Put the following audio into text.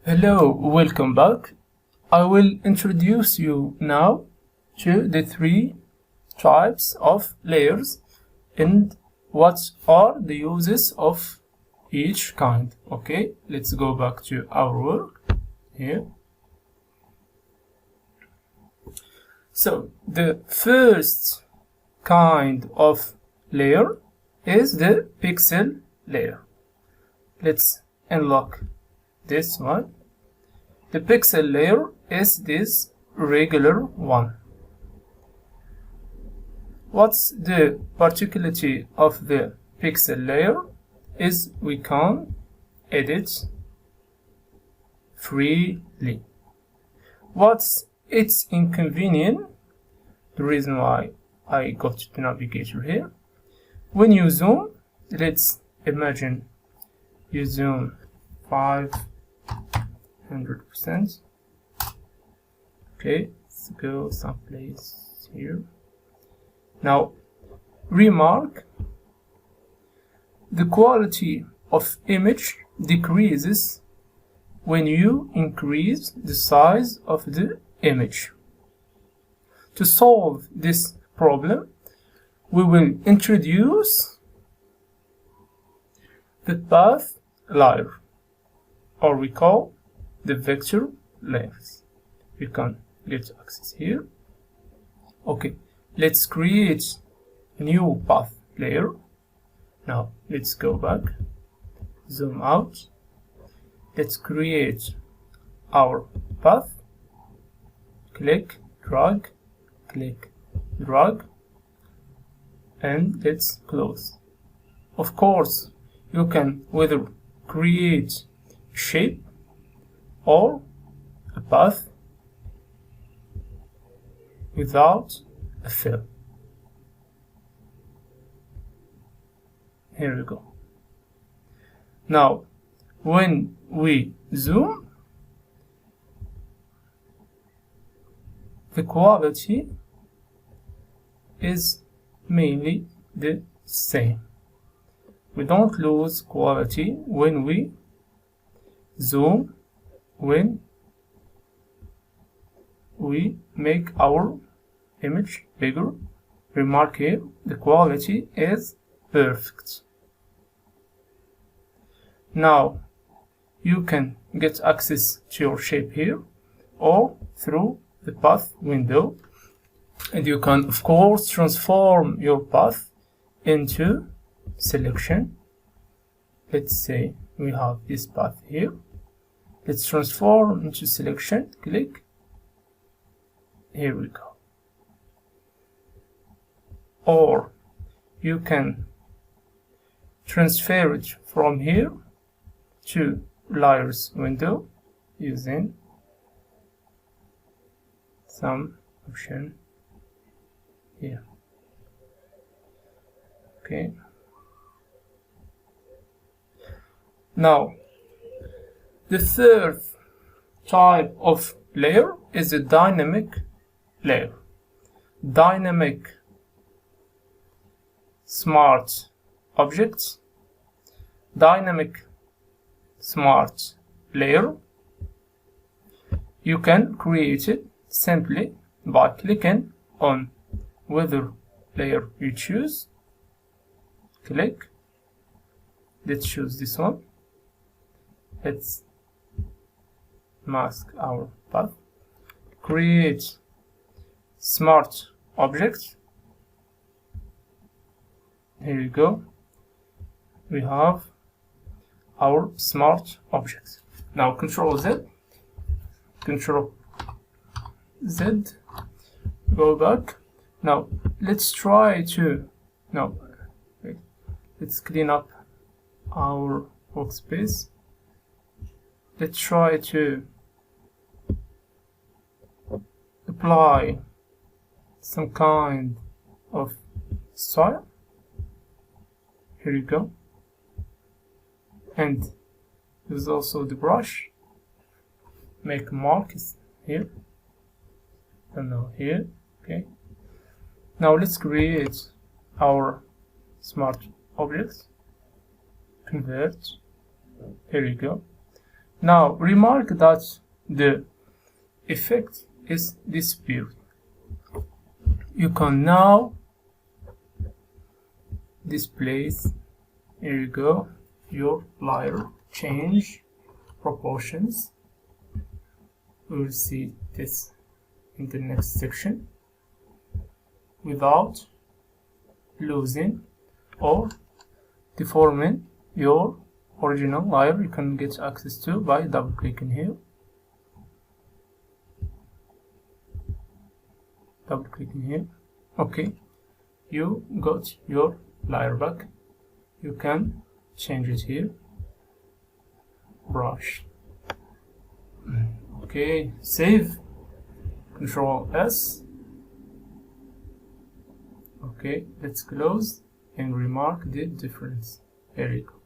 Hello, welcome back. I will introduce you now to the three types of layers and what are the uses of each kind. Okay, let's go back to our work here. So the first kind of layer is the pixel layer. Let's unlock this one. The pixel layer is this regular one. What's the particularity of the pixel layer is we can edit freely. What's its inconvenient? The reason why I got the navigator here. When you zoom, let's imagine you zoom 500%. Okay, let's go someplace here. Now, remark the quality of image decreases when you increase the size of the image. To solve this problem, we will introduce the path layer, or we call the vector layers. You can get access here. Okay, let's create a new path layer. Now let's go back, zoom out. Let's create our path. Click, drag, and let's close. Of course, you can either create a shape or a path without a fill. Here we go. Now, when we zoom, the quality is mainly the same. We don't lose quality when we zoom, when we make our image bigger. Remark here, the quality is perfect. Now you can get access to your shape here or through the path window, and you can of course transform your path into selection. Let's say we have this path here. Let's transform into selection. Click. Here we go. Or you can transfer it from here to layers window using some option here. Okay. Now, the third type of layer is a dynamic layer. Dynamic smart objects. Dynamic smart layer. You can create it simply by clicking on whether layer you choose. Click. Let's choose this one. Let's mask our path. Create smart object. Here you go. We have our smart object. Now Control Z. Control Z. Go back. Now let's try to let's clean up our workspace. Let's try to apply some kind of style. Here you go. And there's also the brush. Make marks here. And now here. Okay. Now let's create our smart objects. Convert. Here you go. Now remark that the effect is disappeared. You can now display, here you go, your layer, change proportions. We will see this in the next section without losing or deforming your original layer. You can get access to by double clicking here, okay, you got your layer back. You can change it here, brush, okay, save, Control S. Okay, let's close and remark the difference. There you go.